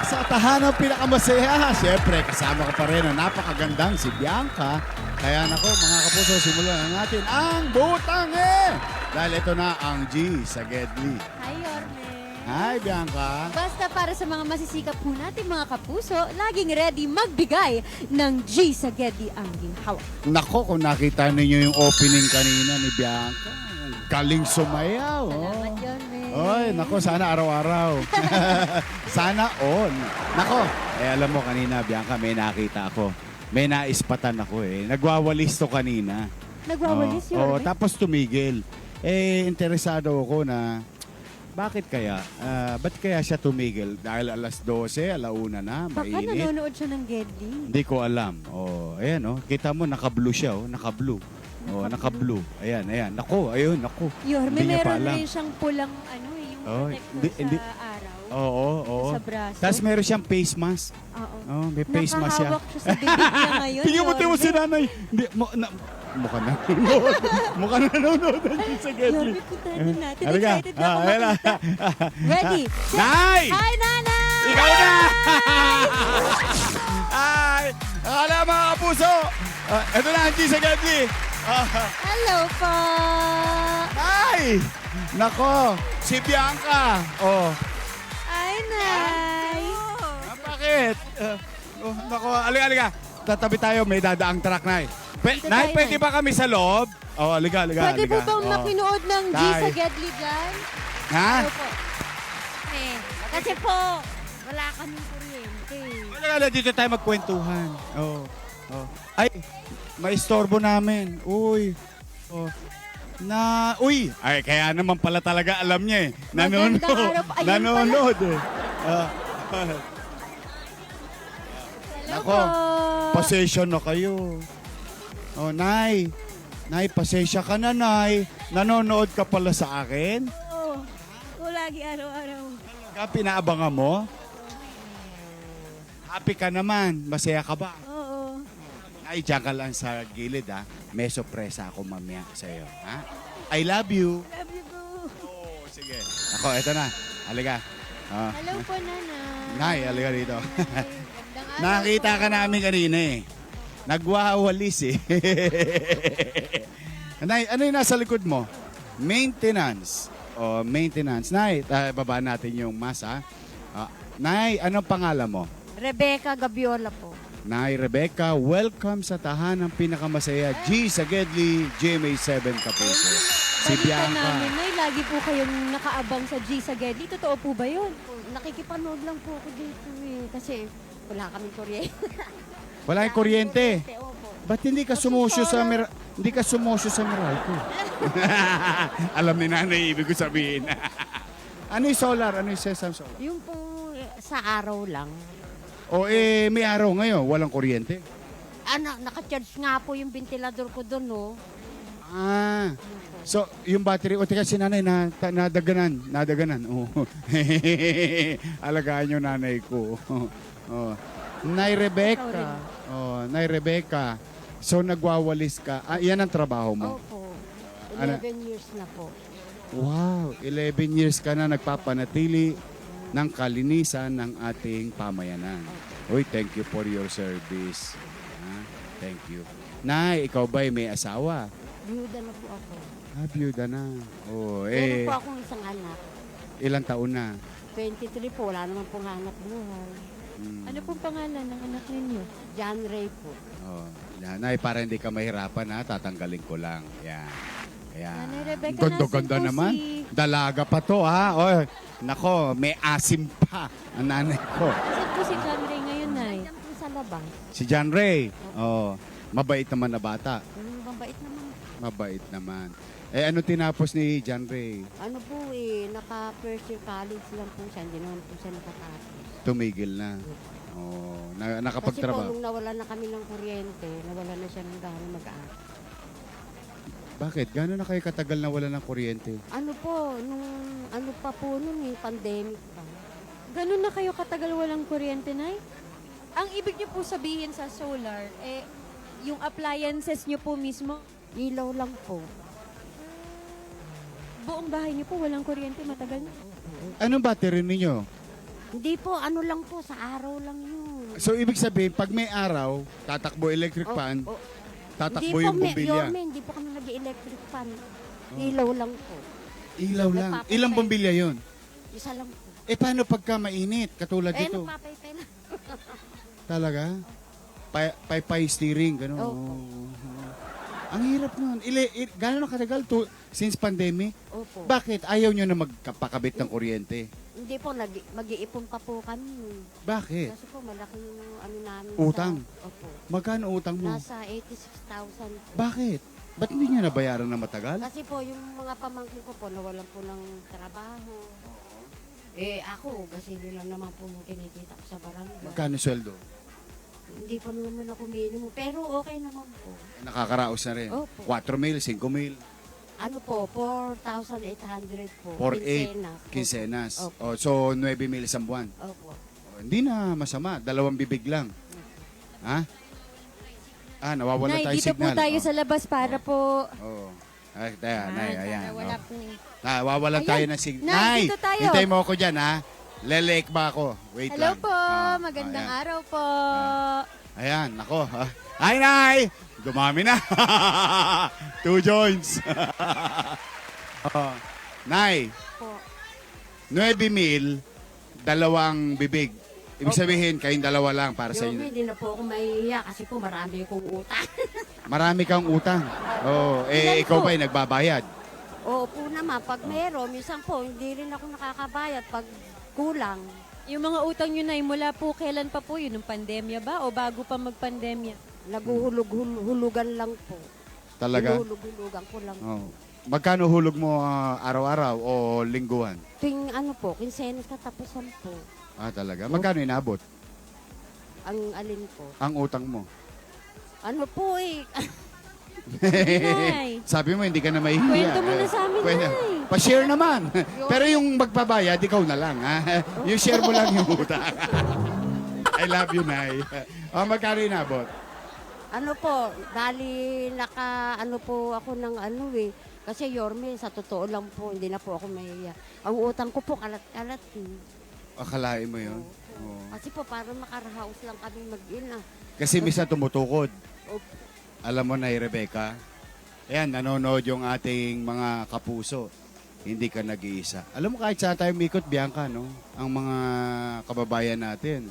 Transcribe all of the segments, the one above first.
Sa tahanang pinakamasaya, siyempre kasama ko pa rin ang napakagandang si Bianca. Kaya nako mga kapuso, simulan na natin ang Butange! Dahil ito na ang G sa Gedli. Hi, Yorme. Hi Bianca! Basta para sa mga masisikap po natin mga kapuso, laging ready magbigay ng G sa Geddy ang ginhawa. Nako, kung nakita ninyo yung opening kanina ni Bianca, ang galing sumayaw. Salamat, Yorme. Oy, nako, sana araw-araw. Sana on. Nako, alam mo kanina, Bianca, may nakita ako. May naispatan ako eh. Nagwawalis to kanina. Nagwawalis, Oo, Yorme? tapos tumigil. Interesado ako na, bakit kaya? Ba't kaya siya tumigil? Dahil alas 12, alauna na, Baka mainit. nanonood siya ng Geddy. Hindi ko alam. Ayan kita mo, naka-blue siya, naka-blue. Naka-blue. Ayan. Nako, ayun, nako. Yorme, Hindi niya pa meron alam. rin siyang pulang yung protector hindi. sa araw. Oo. Sa braso. Tapos meron siyang face mask. Oo. May face mask siya. Nakahawak siya sa bibig niya ngayon, Pingimuti mo Yorme. si nanay. Hindi, mukha na nanonood. Mukha na nanonood ang sa Gedli. Yorme, puntahan na natin. Halika. Excited na ako Ayan na. makita. Ready? set. Nay! Hi, Nanay! Ikaw na! Ay! Akala mga kapuso! Ito na ang G sa Gedli. Hello po! Ay! Nako, si Bianca. Hi, Nay! Bakit? Nako, alika. Tatabi tayo, may dadaang truck, Nay. Dito Nay, tayo, pwede Nay. ba kami sa loob? Alika. Pwede po bang makinood ng G Tay. sa Gedli dyan? Ha? Hello po. Kasi po, wala kaming kuryente. Alika, dito tayo magkwentuhan. Ay, maistorbo namin. Uy. Ay, kaya naman pala talaga alam niya eh. Magandang araw po. Ayun Nanonood eh. Hello Nako, po. pasensya na kayo. Nay. Nay, pasensya ka na, Nay. Nanonood ka pala sa akin? Oo, lagi araw-araw. Pinaabangan mo? Happy ka naman. Masaya ka ba? Oo. Ay, diyan ka lang sa gilid, ha? May sorpresa ako mamaya sa'yo, ha? I love you. Love you po. Sige. Ako, eto na. Halika. Hello po, Nanay. Nay, halika dito. Magandang araw Nakita po. ka namin kanina eh. Nagwawalis eh. Nay, ano yung nasa likod mo? Maintenance. Maintenance. Nay, baba natin yung masa. Nay, anong pangalan mo? Rebecca Gabiola po. Nay Rebecca, welcome sa tahanang pinakamasaya G sa Gedli, GMA7 Kapuso. Si Balita Bianca. namin, Nay, lagi po kayong nakaabang sa G sa Gedli. Totoo po ba yun? Nakikipanood lang po ako dito eh. Kasi wala kaming kuryente. Wala yung kuryente. Opo. Ba't hindi ka sumusyo sa Meralco? Alam ni nanay, ibig ko sabihin. Ano yung solar? Ano yung Sesame Solar? Yung po sa araw lang. May araw ngayon, walang kuryente. Naka-charge nga po yung ventilador ko doon, no? So, yung battery, teka si nanay, nadaganan. Alagaan yung nanay ko. Nay Rebecca. So, nagwawalis ka. Yan ang trabaho mo? Opo. Ano? 11 years na po. Wow, 11 years ka na nagpapanatili ng kalinisan ng ating pamayanan. Uy, thank you for your service. Thank you. Nay, ikaw ba'y may asawa? Biyuda na po ako. Byuda na. Meron po akong isang anak. Ilang taon na? 23 po, wala naman pong hanap buhay. Ano pong pangalan ng anak ninyo? John Ray po. Nay, para hindi ka mahirapan tatanggalin ko lang. Yan. Nanay Rebecca, Ganda-ganda nasan po naman. si- Dalaga pa to Nako, may asim pa ang nanay ko. Saan po si John Ray ngayon, Nay? Diyan po sa labas. Si John Ray. Mabait naman na bata. Mabait naman. Mabait naman. Ano tinapos ni John Ray? Ano po naka-first year college lang po siya. Hindi naman po siya nakatapos. Tumigil na. Kasi po, Nakapagtrabaho. nung nawala na kami ng kuryente, nawala na siya ng gano'n mag-aaral. Bakit? Gano'n na kayo katagal na wala ng kuryente? Ano po, ano pa po nun pandemic pa. Ganun na kayo katagal walang kuryente, Nay? Ang ibig niyo po sabihin sa solar, yung appliances niyo po mismo, Ilaw lang po. buong bahay niyo po walang kuryente matagal na. Anong battery ninyo? Hindi po, ano lang po, sa araw lang yun. So, ibig sabihin, pag may araw, tatakbo electric fan, Oh, tatakbo yung bombilya. Hindi po kami nag-electric fan. Ilaw lang po. Ilaw lang. Nagpapatay. Ilang bombilya yun? Isa lang po. Paano pagka mainit? Katulad dito. Nagpapaypay lang. Talaga? Pay steering, gano'n. Opo. Ang hirap nun. Gano'n na katagal to since pandemic? Opo. Bakit? Ayaw nyo na magpakabit ng kuryente? Hindi po, mag-iipon pa po kami. Bakit? Kasi po, malaki yung ano namin. Utang? Opo. Magkano utang mo? Nasa 86,000 po. Bakit? Ba't hindi nyo nabayaran na matagal? Kasi po, yung mga pamangkin ko po, nawalan po ng trabaho. Ako, kasi nila naman po yung kinikita ko sa barangay. Magkano sweldo? Hindi pa naman ako minimum, pero okay naman po. Nakakaraos na rin. Opo. 4 mil, 5 mil, Ano po, 4,800 po. 4,800, quincenas. Opo. So, 9 mil isang buwan. Opo. Hindi na masama. 2 bibig lang. Ha? Nawawala Nay, tayo dito signal. po tayo sa labas para po... Oo. Ay, tayo, Nay, ayan. Para wala Oh. pong... Nawawalan Ayan. tayo ng signal. Nay, dito tayo. hintay mo ako dyan, ha? Lelek ba ako? Wait Hello lang. po, magandang ayan. araw po. Ayan, nako. Hi, Nay! Dumami na. 2 joints. Nay, Po. 9 mil, 2 bibig. Ibig sabihin, kayong 2 lang para sa Yung inyo. hindi na po ako mahihiya kasi po marami akong utang. Marami kang utang. Oo, Ilan ikaw po? ba nagbabayad? Opo naman, pag meron, minsan po, hindi rin ako nakakabayad pag kulang. Yung mga utang nyo, Nay, mula po kailan pa po yun? Nung pandemya ba o bago pa magpandemya? Naguhulog-hulugan lang po. Talaga? Hulugan ko lang. Oo. Magkano hulog mo araw-araw o lingguhan? Ting ano po, kinsenas katapusan po. Talaga? Magkano inabot Ang alin po. ang utang mo? Ano po Nay, Sabi mo, hindi ka na mahihiya. kwento mo na sa amin, Kwento. Nay. Pa-share naman. Pero yung magbabayad, ikaw na lang. Ha? Yung share mo lang yung utang. I love you, Nay. Magkano inabot? Ano po, bali ano po ako ng Kasi Yorme, sa totoo lang po, hindi na po ako mahihiya. Ang utang ko po, kalat-kalat Akalain mo yun? Oo. Kasi po, parang makarahaos lang kami mag-ina. Kasi misa tumutukod. Opo. Alam mo na, Rebecca, ayan, nanonood yung ating mga kapuso. Hindi ka nag-iisa. Alam mo, kahit sa tayo mikot, Bianca, no? Ang mga kababayan natin,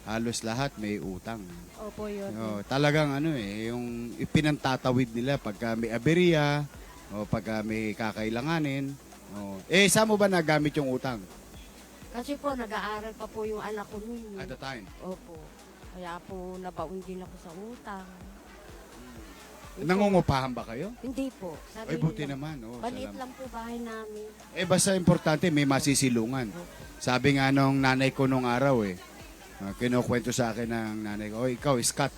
halos lahat may utang. Opo, yun. Talagang yung ipinantatawid nila pagka may aberya, o pagka may kakailanganin. Saan mo ba nagamit yung utang? Kasi po, nag-aaral pa po yung anak ko nun. At the time? Opo. Kaya po, nabaon din ako sa utang. Nangungupahan ba kayo? Hindi po. Ay, buti naman. Maliit Salamat. lang po bahay namin. Basta importante, may masisilungan. Sabi nga nung nanay ko nung araw kinukwento sa akin ng nanay ko, ikaw, Scott,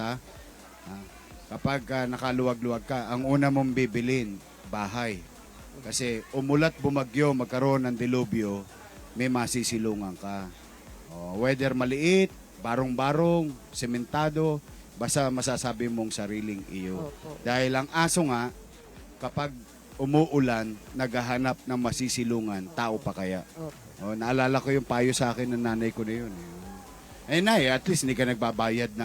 kapag nakaluwag-luwag ka, ang una mong bibilin, bahay. Kasi umulat, bumagyo, magkaroon ng dilubyo, may masisilungan ka. Whether maliit, barong-barong, sementado, basta masasabi mong sariling iyo. Opo. Dahil ang aso nga, kapag umuulan, naghahanap ng masisilungan, tao pa kaya. Opo. Naalala ko yung payo sa akin ng nanay ko na yun. Nay, at least hindi ka nagbabayad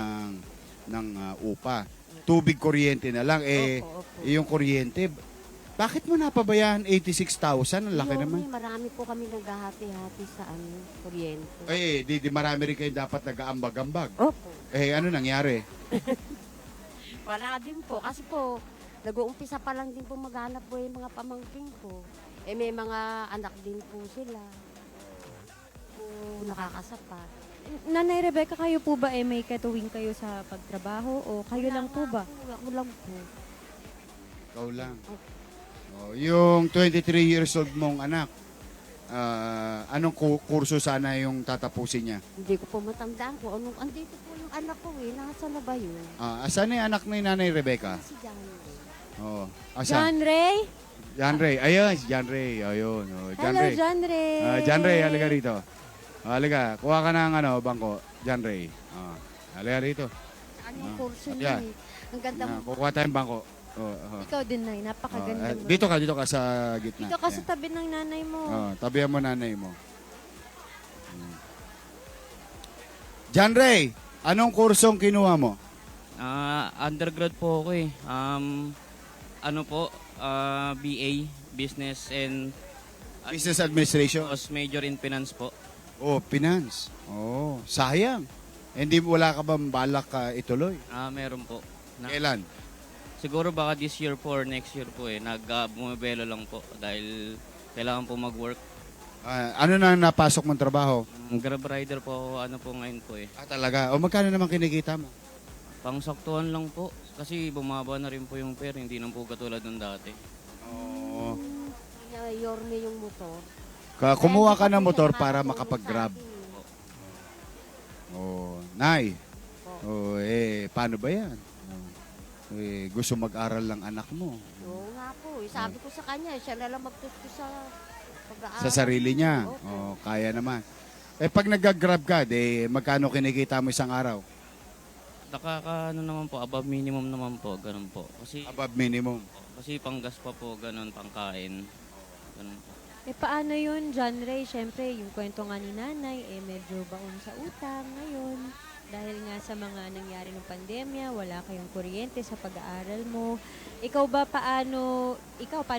ng upa. Tubig, kuryente na lang. Opo, opo. Yung kuryente, bakit mo napabayaan 86,000? Ang laki naman. Marami po kami naghahati-hati sa kuryente. Di marami rin kayo dapat nag-aambag-ambag. Opo. Ano nangyari? Wala din po. Kasi po, nag-uumpisa pa lang din po maghanap po yung mga pamangkin ko. May mga anak din po sila. Po, nakakasapat. Nanay Rebecca, kayo po ba may katuwing kayo sa pagtrabaho o kayo lang po ba? Ako lang po. Ikaw lang. Yung 23 years old mong anak, anong kurso sana yung tatapusin niya? Hindi ko po matandaan ko. Andito po yung anak ko Nasa na ba yun? Asan yung anak ni Nanay Rebecca? Si John. Asan? John Ray? John Ray. Ayun, si John Ray. Ayun. John Hello, Ray. John Ray. John Ray, halika rito. Halika, kuha ka ng bangko. John Ray. Halika rito. Anong kurso Yan. niya Ang ganda mo. Kukuha tayong bangko. Ikaw din, Nay. Napakaganda mo. Dito ka sa gitna. Dito ka sa tabi ng nanay mo. Tabihan mo nanay mo. John Ray, anong kursong kinuha mo? Undergrad po ako eh. Ano po, BA, Business and Business Administration. Tapos major in Finance po. Oh, finance. Oh, sayang. Hindi wala ka bang balak ituloy? Meron po. Kailan? Siguro baka this year po or next year po eh. Bumibelo lang po dahil kailangan po mag-work. Ano na napasok mong trabaho? Grab rider po ako, ano po ngayon po eh. Talaga? O magkano naman kinikita mo? Pangsaktuhan lang po. Kasi bumaba na rin po yung fare, hindi na po katulad ng dati. Oo. Yorme yung motor. Kumuha ka Kaya ng hindi motor pa siya para nakatulong makapag-grab. sa akin. Oh, Nay. Oh, paano ba yan? Gusto mag-aral lang anak mo. Oo nga po. Sabi ko sa kanya, siya na lang magtusto sa pag-aaral. Sa sarili niya. Opo. Oh, kaya naman. Pag nag-grab ka, magkano kinikita mo isang araw? Ano naman po, above minimum naman po, ganun po. Kasi Above minimum. panggas pa po, ganun, pangkain. Ganun po. Paano yun, John Ray? Siyempre, yung kwento nga ni nanay, medyo baon sa utang ngayon. Dahil nga sa mga nangyari ng pandemya, wala kayong kuryente sa pag-aaral mo. Paano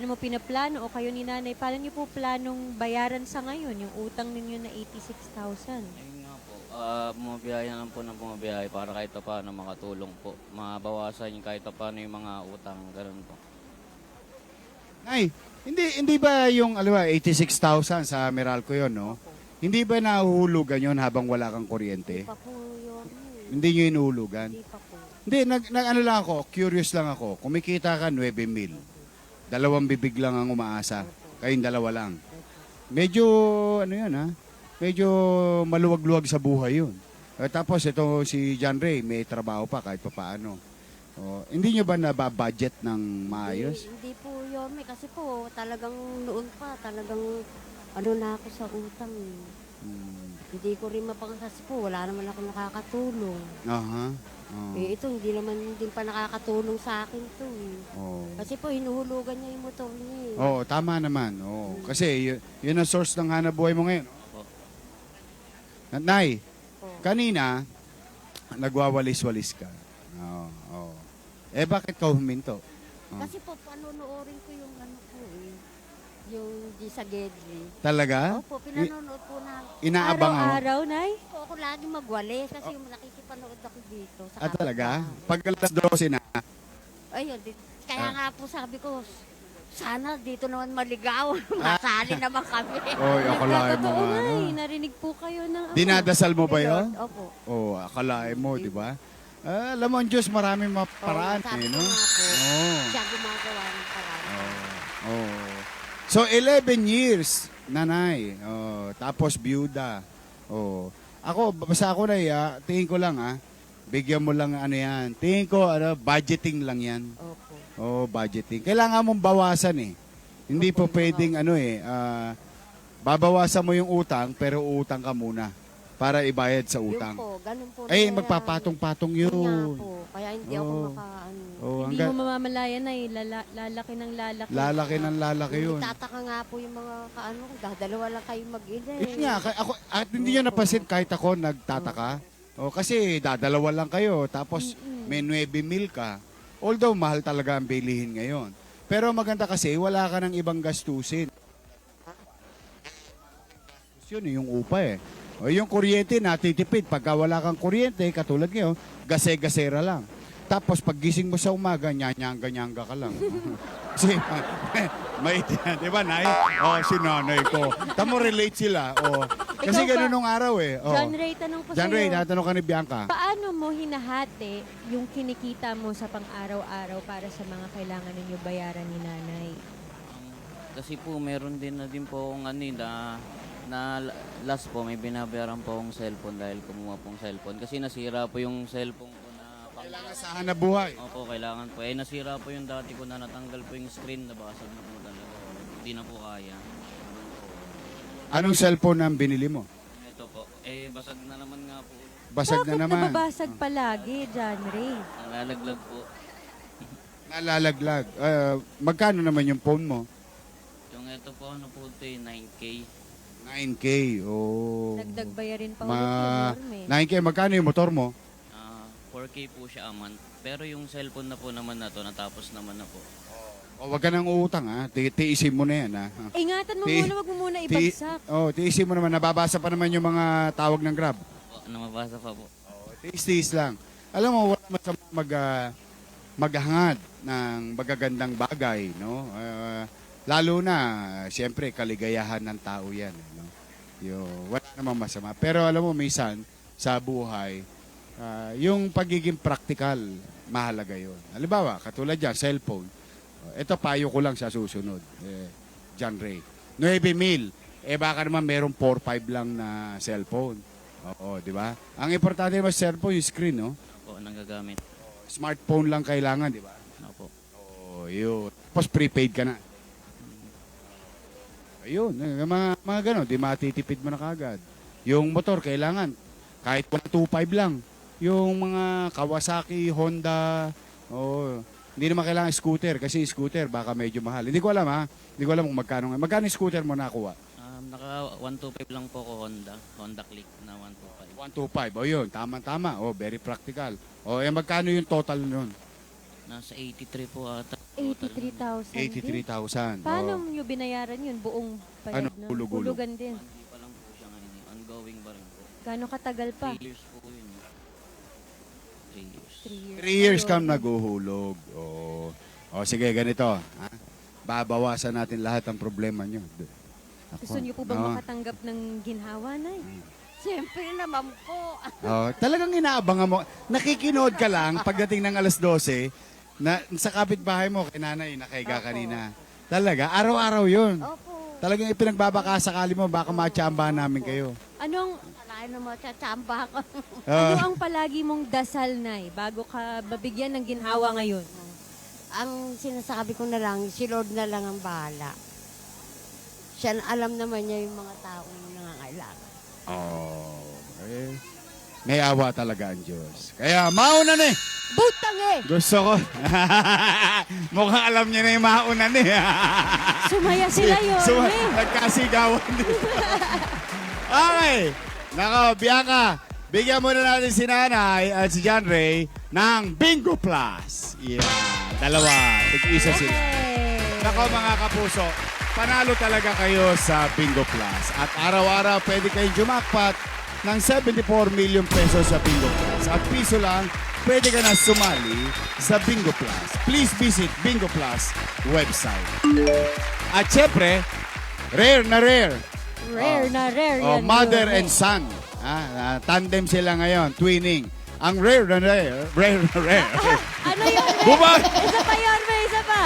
mo pinaplano o kayo ni nanay, paano niyo po planong bayaran sa ngayon yung utang ninyo na 86,000? Ayun nga po, bumabiyaya lang po ng bumabiyaya para kahit pa paano makatulong po. Mabawasan yung kahit pa paano yung mga utang, ganun po. Nay, hindi ba yung 86,000 sa Meralco yon, no? Hindi ba nahuhulugan yon habang wala kang kuryente? Hindi pa po Yorme. Hindi nyo inuhulugan? Hindi pa po. Hindi, ano lang ako, curious lang ako. Kumikita ka 9,000. 2 bibig lang ang umaasa. Kayong 2 lang. Medyo, ano yan ha? Medyo maluwag-luwag sa buhay yun. Tapos ito si John Ray, may trabaho pa kahit pa paano. Hindi nyo ba nababudget ng maayos? Hindi po Yorme. Kasi po, talagang noon pa, talagang ano na ako sa utang. Hindi ko rin kasi po, wala naman ako nakakatulong. Aha. Ito, hindi naman din pa nakakatulong sa akin to. Oh. Kasi po, hinuhulugan niya yung motor niya. Oo, tama naman. Oo. Kasi yun ang source ng hanap buhay mo ngayon. Po. Nay, Oo. kanina, nagwawalis-walis ka. Oo. Bakit ka huminto? Kasi po, panonoorin ko yung ano po yung di sa Gedli. Talaga? Opo, pinanonood po na. Inaabang ako. Araw-araw, Nay? Po ako lagi magwalis kasi yung nakikipanood ako dito. Sa Talaga? kapitbahay. Pag alas 12 na, Ayun, kaya nga po sabi ko, sana dito naman maligaw. Masali naman kami. oy, akalain mo Totoo nga. nga Ano. narinig po kayo ng... Dinadasal mo ba yun? Opo. Akalain mo, di ba? Alam mo, ang Diyos, maraming paraan sabi no? ko nga po, Oo. siya gumagawa ng paraan. Oo. So, 11 years, nanay. Tapos, byuda. Basta ako na, tingin ko lang, bigyan mo lang, yan. Tingin ko, budgeting lang yan. Opo. Budgeting. Kailangan mong bawasan, Hindi po pwedeng, babawasan mo yung utang, pero utang ka muna para ibayad sa utang. Yun po, ganun po. Magpapatong-patong Yun nga yun. po, kaya hindi ako Oo. makaano. Hindi mo mamamalayan, Nay. Lalaki ng lalaki. Lalaki ng lalaki yun. Tataka nga po yung mga kaano, dalawa lang kayo mag-ina. Yun nga, at hindi nyo napansin kahit ako nagtataka. Kasi dadalawa lang kayo, tapos may 9,000 ka. Although mahal talaga ang bilihin ngayon. Pero maganda kasi, wala ka ng ibang gastusin. Yun, yung upa yung kuryente natitipid. Pagka wala kang kuryente, katulad ngayon, gase-gasera lang. Tapos pag gising mo sa umaga, nyanyanga-nyanga ka lang. Kasi may di ba, Nay? Si nanay ko. Tamo relate sila. Kasi Ikaw ganun ba? nung araw John Ray, tanong ko John Ray, sa'yo. natanong ka ni Bianca. Paano mo hinahati yung kinikita mo sa pang-araw-araw para sa mga kailangan ninyo bayaran ni nanay? Kasi po, meron din po akong na last po, may binabayaran po akong cellphone dahil kumuha pong cellphone. Kasi nasira po yung cellphone ko na Kailangan sa hanap buhay. Opo, kailangan po. Nasira po yung dati ko na natanggal po yung screen, nabasag na po talaga. Hindi na po kaya. Anong cellphone ang binili mo? Ito po. Basag na naman nga po. Basag na Bakit naman. nababasag palagi, John Ray? Nalalaglag po. Nalalaglag. Magkano naman yung phone mo? Yung ito po, ano po ito 9K. 9K. Oh. Dagdag bayarin pa Ma- ulit yun, Norm, eh. 9K, magkano yung motor mo? 4K po siya a month. Pero yung cellphone na po naman na to, natapos naman na po. O, wag ka nang uutang, ha? Tiisin mo na yan, ha? Ingatan mo Ti- muna, wag mo muna ibagsak. Tiisin mo naman. Nababasa pa naman yung mga tawag ng Grab. Po, na mabasa pa po. Tiis-tiis lang. Alam mo, wala masama maghangad ng magagandang bagay, no? Lalo na, siyempre, kaligayahan ng tao yan. No? Wala namang masama. Pero alam mo, minsan, sa buhay, yung pagiging practical, mahalaga yun. Halimbawa, katulad dyan, cellphone. Ito, payo ko lang sa susunod. John Ray. 9,000. Baka naman merong 4-5 lang na cellphone. Oo, di ba? Ang importante naman sa cellphone, yung screen, no? Po, nanggagamit. Smartphone lang kailangan, di ba? Opo. Oo, yun. Tapos prepaid ka na. Ayun, mga gano'n, di matitipid mo na kagad. Yung motor, kailangan, kahit 125 lang. Yung mga Kawasaki, Honda, hindi naman kailangan scooter, kasi scooter baka medyo mahal. Hindi ko alam, ha? Hindi ko alam kung magkano. Magkano yung scooter mo nakuha? Naka 125 lang po ko Honda Click na 125. 125, yun, tama-tama. Very practical. Magkano yung total nun? Nasa 83 po ata. 83,000 din. 83,000. Paano nyo binayaran yun? Buong bayad Ano, na? hulog-hulog? Hulugan din. Hindi pa lang po siya ngayon. Ongoing ba rin po? Gano'ng katagal pa? 3 years po yun. 3 years. 3 years kang Ayun. naguhulog. Sige, ganito. Ha? Babawasan natin lahat ng problema nyo. Gusto nyo po bang makatanggap ng ginhawa, Nay? Siyempre naman po. Talagang inaabangan mo. Nakikinood ka lang pagdating ng alas 12 na sa kapitbahay mo kay nanay nakaiga Opo. kanina. Talaga, araw-araw yun. Opo. Talagang ipinagbabaka sakali mo, baka matsambahan namin kayo. Anong, Kalahin na mo, tsamba ko. ano ang palagi mong dasal, Nay, bago ka babigyan ng ginhawa ngayon? Ang sinasabi ko na lang, si Lord na lang ang bahala. Siya alam naman niya yung mga taong nangangailangan. May awa talaga ang Diyos. Kaya mauna na eh. Butang eh! Gusto ko. Mukhang alam niya na yung mauna na eh. Sumaya sila yun, eh. Nagkasigawan din. Okay. Nako, Bianca. Bigyan muna natin si Nanay at si John Ray ng Bingo Plus. Yeah. Dalawa. Tig-isa sila. Yay! Nako mga kapuso, panalo talaga kayo sa Bingo Plus. At araw-araw pwede kayong jumakpat ng 74 million pesos sa Bingo Plus. At piso lang, pwede ka na sumali sa Bingo Plus. Please visit Bingo Plus website. At syempre, rare na rare. Rare na rare yan. Mother yun. and son. Tandem sila ngayon, twinning. Ang rare na rare, rare na rare. Ano yun? Bumag! Isa pa yun, may isa pa.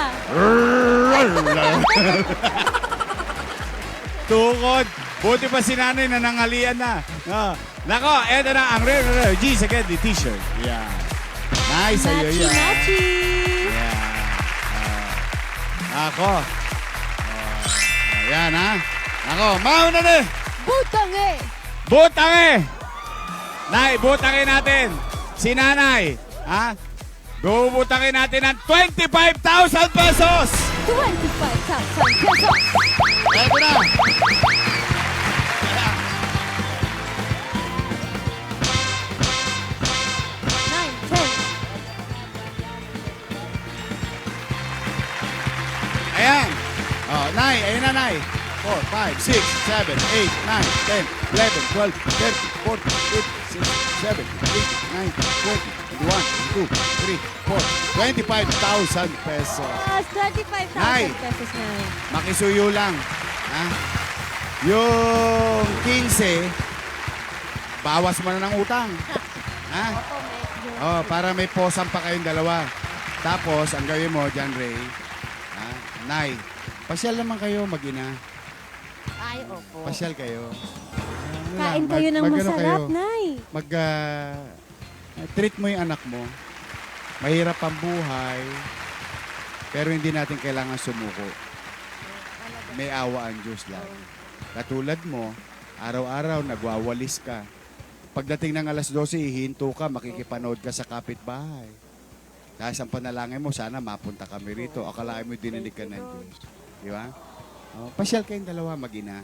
Tukod. Buti pa si nanay na nangalian na. Nako, eto na ang rare na rare. G's again, the t-shirt. Yeah. Nice, sa'yo yan. Machi-machi. Yeah. Ako. Ayan, ha. Ako, mauna na. Butang eh! Butange! Nay, butange natin. Si nanay. Ha? Bubutangin natin ng 25,000 pesos. 25,000 pesos. Eto na. Nine, 10. Ayan. Nay, ayun na, Nay. 4, 5, 6, 7, 8, 9, 10, 11, 12, 13, 14, 15, 16, 17, 18, 19, 20, 21, 22, 23, 4, 25,000 pesos. Yes, 25,000 Nay. pesos na. Makisuyo lang. Ha? Yung 15, bawas mo na ng utang. Ha? Opo, medyo. Para may posang pa kayong dalawa. Tapos, ang gawin mo, John Ray, Nay, pasyal naman kayo, mag-ina. Ay, opo. Pasyal kayo. Kain kayo ng masarap, Nay. Treat mo yung anak mo. Mahirap ang buhay, pero hindi natin kailangan sumuko. May awa ang Diyos lang. Katulad mo, araw-araw nagwawalis ka. Pagdating ng alas 12, hihinto ka, makikipanood ka sa kapitbahay. Dahil sa panalangin mo, sana mapunta kami rito. Akalain mo dininig ka ng Diyos. Di ba? Pasyal kayong dalawa, mag-ina.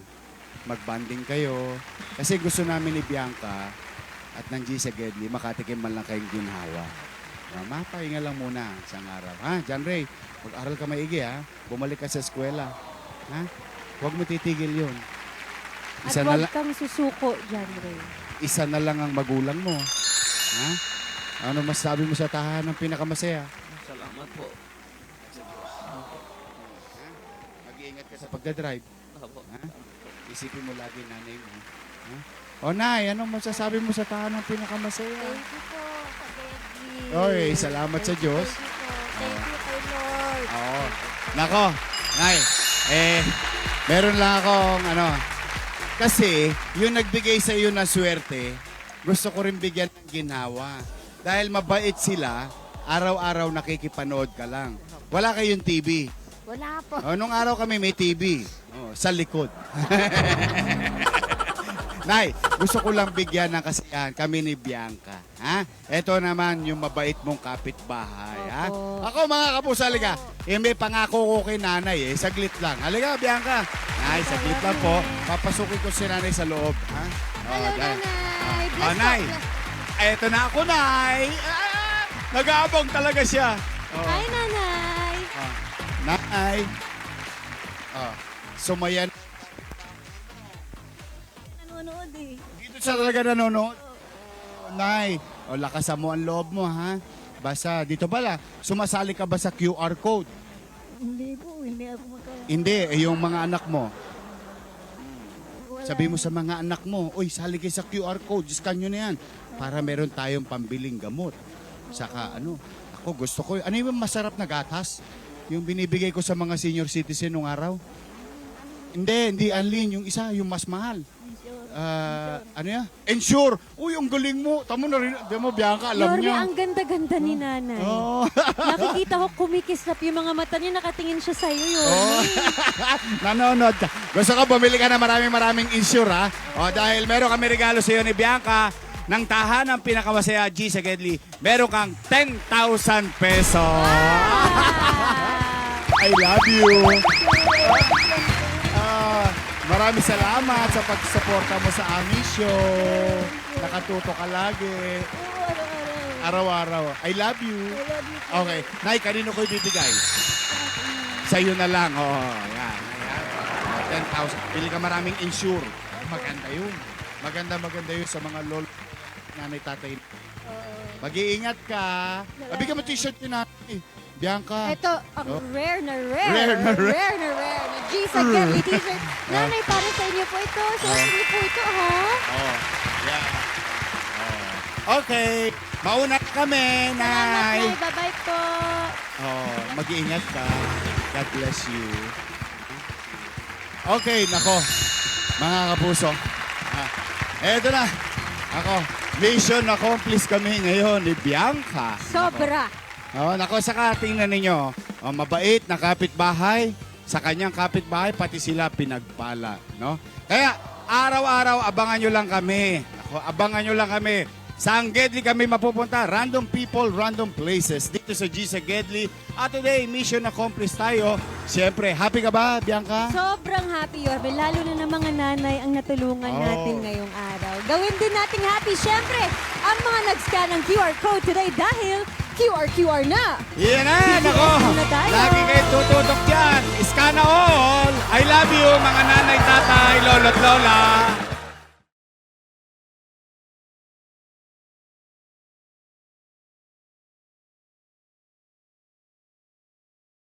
Magbanding kayo. Kasi gusto namin ni Bianca at ng G sa Gedli, makatikim man lang kayong ginhawa. Mapahinga lang muna isang araw. Ha, John Ray, mag-aral ka maigi ha. Bumalik ka sa eskwela. Ha? Huwag mo titigil yun. At Isa na, huwag kang susuko, John Ray. isa na lang ang magulang mo. Ha? Ano masasabi mo sa tahanan ng pinakamasaya? Salamat po. Mag-iingat ka sa pagdadrive. Opo. Ha? Isipin mo lagi nanay mo. Ha? O Nay, anong masasabi mo sa tahanan ng pinakamasaya? Thank you po sa Becky. Oy, salamat sa Diyos. Thank you kay Lord. Oo. Nako, Nay, meron lang akong kasi yung nagbigay sa iyo ng swerte, gusto ko rin bigyan ng ginawa. Dahil mabait sila, araw-araw nakikipanood ka lang. Wala kayong TV. Wala po. Nung araw kami may TV. Sa likod. Nay, gusto ko lang bigyan ng kasiyahan kami ni Bianca. Ha? Ito naman yung mabait mong kapitbahay. Ha? Opo. Ako mga kapuso, halika. May pangako ko kay nanay Saglit lang. Halika, Bianca. Nay, saglit lang po. Papasukin ko si nanay sa loob. Ha? Hello, dahil- Nanay. Bless Oh, Nay. po. Eto na ako, Nay. Nag-aabang talaga siya. Hi, Nanay! Nay. Sumayan. Nanonood eh. Dito siya talaga nanonood. Nay, lakasan mo ang loob mo, ha? Basta, dito pala, sumasali ka ba sa QR code? Hindi po, hindi ako Hindi, yung mga anak mo. Sabi mo sa mga anak mo, uy, sali kayo sa QR code, scan nyo na yan. Para meron tayong pambiling gamot. Saka ako gusto ko, ano yung masarap na gatas? Yung binibigay ko sa mga senior citizen nung araw? Hindi Anlin, yung isa, yung mas mahal. Ano yan? Ensure! Uy, ang galing mo. Tamo na rin, di mo, Bianca, alam Yorme, niya. ang ganda-ganda ni Nanay. Oh. Nakikita ko kumikislap yung mga mata niya, nakatingin siya sa'yo, Yorme. Oh. Nanonood ka. Gusto ko bumili ka na maraming insure, ha? Dahil meron kami regalo sa iyo ni Bianca ng tahanang pinakamasaya G sa Gedli. Meron kang 10,000 pesos. I love you. Maraming salamat sa pagsuporta mo sa aming show. Nakatuto ka lagi. Araw-araw. I love you. Okay. Nay, kanino ko ibibigay? Sa iyo na lang. Yan. 10,000. Pili ka maraming insure. Maganda yun. Maganda yun sa mga lolo, nanay, tatay. Mag-iingat ka. Bigyan mo t-shirt ni nanay. Bianca. Ito, ang rare na rare. Rare na rare. Rare na rare. Na G sa Gedli t-shirt. Nanay, para sa inyo po ito. Sa inyo po ito, ha? Yan. Okay. Mauna kami, Salamat, Nay. Nay. Bye-bye po. Mag-iingat ka. God bless you. Okay, nako. Mga kapuso. Eto na. Ako, mission accomplished kami ngayon ni Bianca. Sobra. Nako, saka tingnan ninyo. Mabait na kapitbahay. Sa kanyang kapitbahay, pati sila pinagpala. No? Kaya, araw-araw, abangan nyo lang kami. Nako, abangan nyo lang kami. Saan Gedli kami mapupunta? Random people, random places. Dito sa G sa Gedli. At today, mission accomplished tayo. Siyempre, happy ka ba, Bianca? Sobrang happy, Yorme. Lalo na ng mga nanay ang natulungan natin ngayong araw. Gawin din nating happy, siyempre, ang mga nag-scan ng QR code today dahil QR na. Yan na, nako. na tayo. Lagi kayo tututok dyan. Scan all. I love you, mga nanay, tatay, lolo't lola.